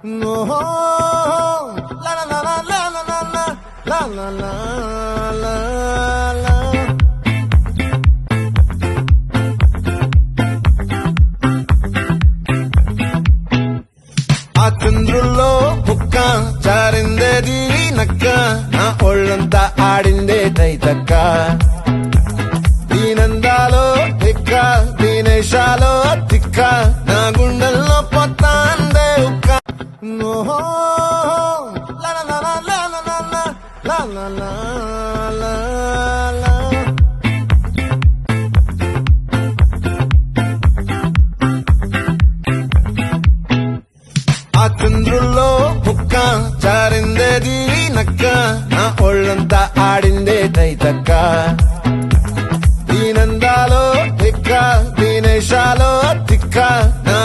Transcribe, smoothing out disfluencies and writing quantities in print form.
La la la la la la la la la la la la. ఆ చంద్రుల్లో బుక్క జారిందేది నక్క నా ఒళ్ళంతా ఆడిందే తైతక్క దీనందాలో తిక్క దీనేశాలో తిక్క నా గుండెల్లో పొత్తాందే ఉక్క la la la la la la la la la la la la. ఆ చంద్రుల్లో బుక్క జారిందేది నక్క నా ఒళ్ళంతా ఆడిందే తైతక్క దీనందాలో తిక్క దీనేశాలో తిక్క నా